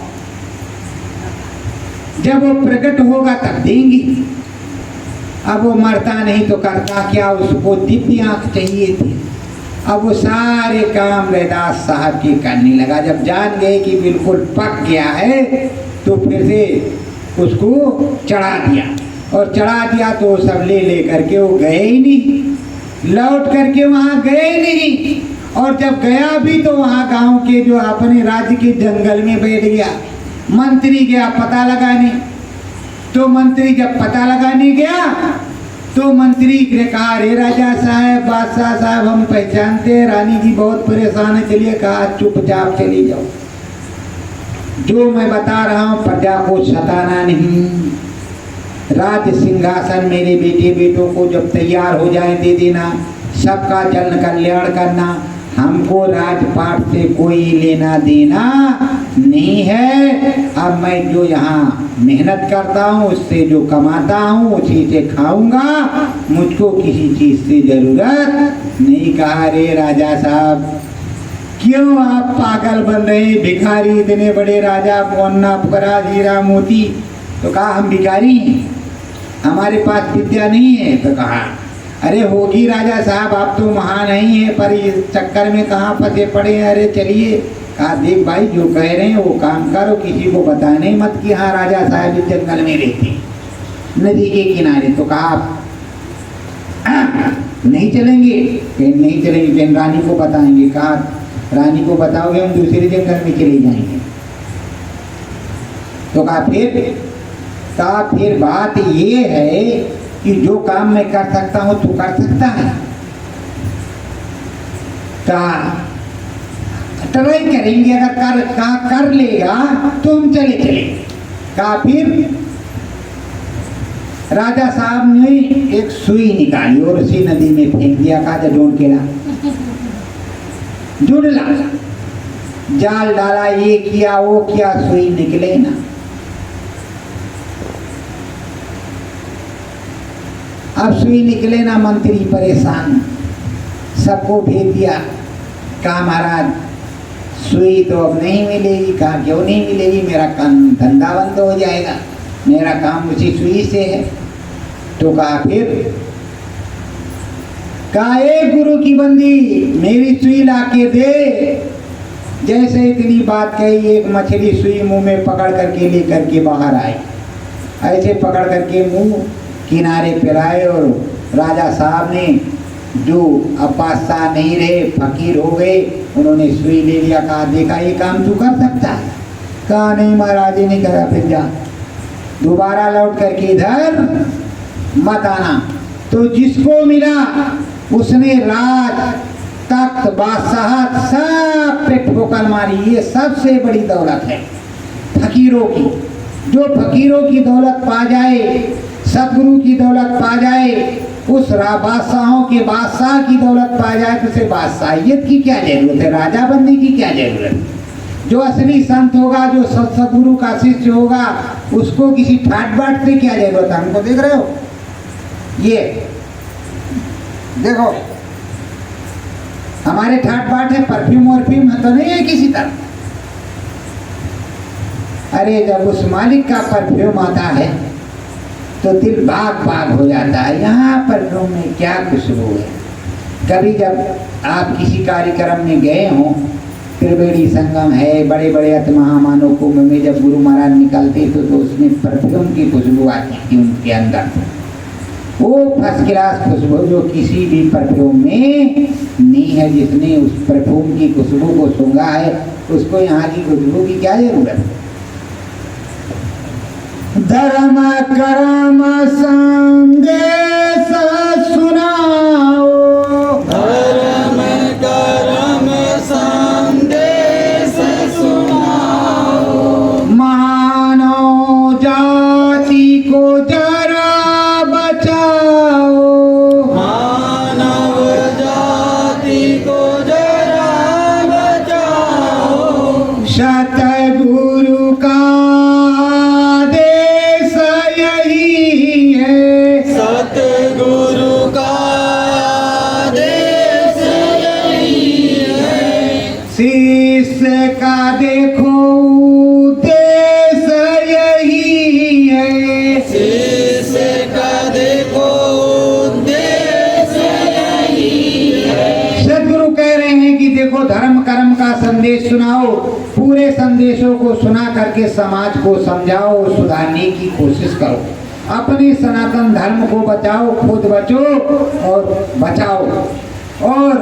जब वो प्रकट होगा तब देंगी। अब वो मरता नहीं तो करता क्या, उसको दिव्य आंख चाहिए थी। अब वो सारे काम रैदास साहब की करने लगा। जब जान गए कि बिल्कुल पक गया है तो फिर से उसको चढ़ा दिया, और चढ़ा दिया तो सब ले करके वो गए ही नहीं, लौट करके वहाँ गए ही नहीं। और जब गया भी तो वहाँ गांव के जो अपने राज्य के जंगल में बैठ गया। मंत्री गया पता लगाने, तो मंत्री जब पता लगाने गया तो मंत्री ने कहा अरे राजा साहब, बादशाह साहब हम पहचानते हैं, रानी जी बहुत परेशान है। चलिए, कहा चुपचाप चली जाओ, जो मैं बता रहा हूँ प्रजा को सताना नहीं। राज सिंहासन मेरे बेटे बेटों को जब तैयार हो जाए दे देना, सबका जन कल्याण करना। हमको राजपाट से कोई लेना देना नहीं है। अब मैं जो यहाँ मेहनत करता हूँ, उससे जो कमाता हूँ उसी से खाऊंगा, मुझको किसी चीज से जरूरत नहीं। कहा रे राजा साहब क्यों आप पागल बन रहे, भिखारी इतने बड़े राजा, मोन्ना फकरा हीरा मोती। तो कहा हम भिखारी हैं, हमारे पास विद्या नहीं है। तो कहा अरे होगी राजा साहब, आप तो महान नहीं है, पर इस चक्कर में कहाँ फंसे पड़े हैं। अरे चलिए। कहा देख भाई जो कह रहे हैं वो काम करो, किसी को बताने मत कि हाँ राजा साहब इस जंगल में रहते नदी के किनारे। तो कहा नहीं चलेंगे, नहीं चलेंगे, रानी को बताएंगे। कहा रानी को बताओगे हम दूसरे जंगल में चले जाएंगे। तो कहा फिर बात ये है कि जो काम मैं कर सकता हूँ तू कर सकता है। कहा ट्राई करेंगे, अगर कर लेगा तो हम चले। कहा फिर राजा साहब ने एक सुई निकाली और उसी नदी में फेंक दिया। कहा ढूंढ के ला, जुड़ ला, जाल डाला, ये किया वो किया, सुई निकले ना। अब सुई निकले ना, मंत्री परेशान, सबको भेज दिया कहा महाराज सुई तो अब नहीं मिलेगी। कहा क्यों नहीं मिलेगी, मेरा काम धंधा बंद हो जाएगा, मेरा काम उसी सुई से है। तो कहा फिर, कहा एक गुरु की बंदी मेरी सुई ला के दे। जैसे इतनी बात कही, एक मछली सुई मुंह में पकड़ करके लेकर के बाहर आई। ऐसे पकड़ करके मुंह किनारे पे लाए और राजा साहब ने, जो अब बादशाह नहीं रहे, फकीर हो गए, उन्होंने सुई ले लिया। कहा देखा ये काम तू कर सकता है। कहा नहीं महाराज जी नहीं करा। फिर जा दोबारा लौट करके इधर मत आना। तो जिसको मिला उसने राज तख्त बादशाहत सब पे ठोकर मारी। ये सबसे बड़ी दौलत है फकीरों की। जो फकीरों की दौलत पा जाए, सदगुरु की दौलत पा जाए, उस बादशाहों के बादशाह की दौलत पा जाए, तो उसे बादशाहियत की क्या जरूरत है, राजा बनने की क्या जरूरत है। जो असली संत होगा, जो सदगुरु का शिष्य होगा, उसको किसी ठाट बाट से क्या जरूरत है। हमको देख रहे हो, ये देखो हमारे ठाट बाट है, परफ्यूम वर्फ्यूम है तो नहीं है किसी तरह। अरे जब उस मालिक का परफ्यूम आता है तो दिल बाग बाग हो जाता है। यहाँ परफ्यूम में क्या खुशबू है। कभी जब आप किसी कार्यक्रम में गए हों, त्रिवेणी संगम है, बड़े बड़े अत महामानव कुंभ में जब गुरु महाराज निकलते तो उसमें परफ्यूम की खुशबू आती थी उनके अंदर। वो फर्स्ट क्लास खुशबू जो किसी भी परफ्यूम में नहीं है। जिसने उस परफ्यूम की खुशबू को सूंघा है, उसको यहाँ की खुशबू की क्या जरूरत है। धर्म कर्म संदेश सुनाओ, धर्म कर्म संदेश सुनाओ। मानव जाति को जरा बचाओ, मानव जाति को जरा बचाओ। सतगुरु का सतगुरु का आदेश यही है। शिष्य का देखो उद्देश यही है। शिष्य का देखो उद्देश यही है। सदगुरु कह रहे हैं कि देखो धर्म कर्म का संदेश सुनाओ। पूरे संदेशों को सुना करके समाज को समझाओ, सुधारने की कोशिश करो। अपने सनातन धर्म को बचाओ, खुद बचो और बचाओ। और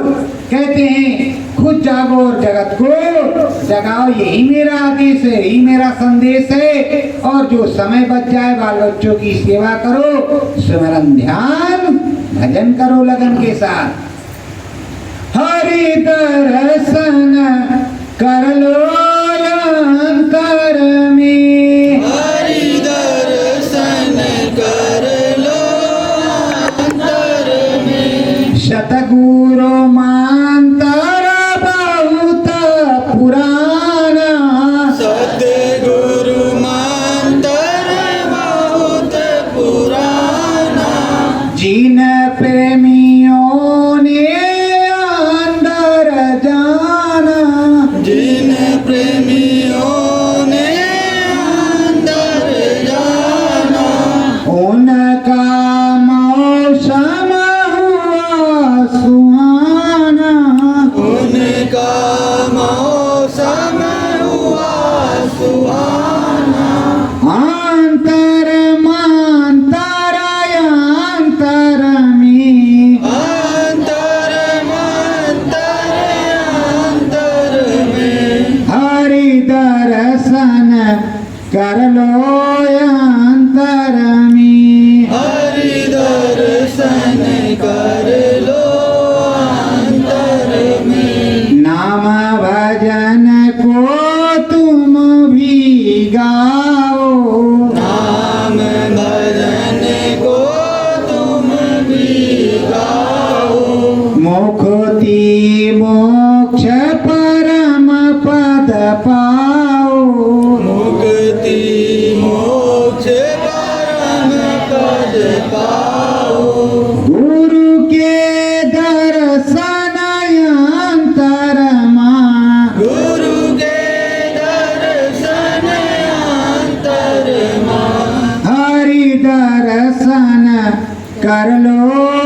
कहते हैं खुद जागो और जगत को जगाओ। यही मेरा आदेश है, यही मेरा संदेश है। और जो समय बच जाए बाल बच्चों की सेवा करो, स्मरण ध्यान भजन करो लगन के साथ। हरि दर्शन कर लो अंतर में, हरि दर्शन कर लो अंतर में। सतगुरु मांतर बहुत पुराना, सतगुरु मंत्र बहुत पुराना। जिन प्रेमियों ने अंदर जाना, जिन प्रेमियों ने अंदर जाना। उनका मौसम हुआ सुहाना, उनका मौसम हुआ सुहाना। अंतर मंतर अंतर में, अंतर मंतर अंतर में। हरि दर्शन कर लो अंतर में। हरि दर्शन कर लो अंतर में। नाम भजन को तुम भी गाओ, नाम भजन को तुम भी गाओ। मुक्ति मोक्ष परम पद पाओ। मुक्ति मोक्ष परम कर लो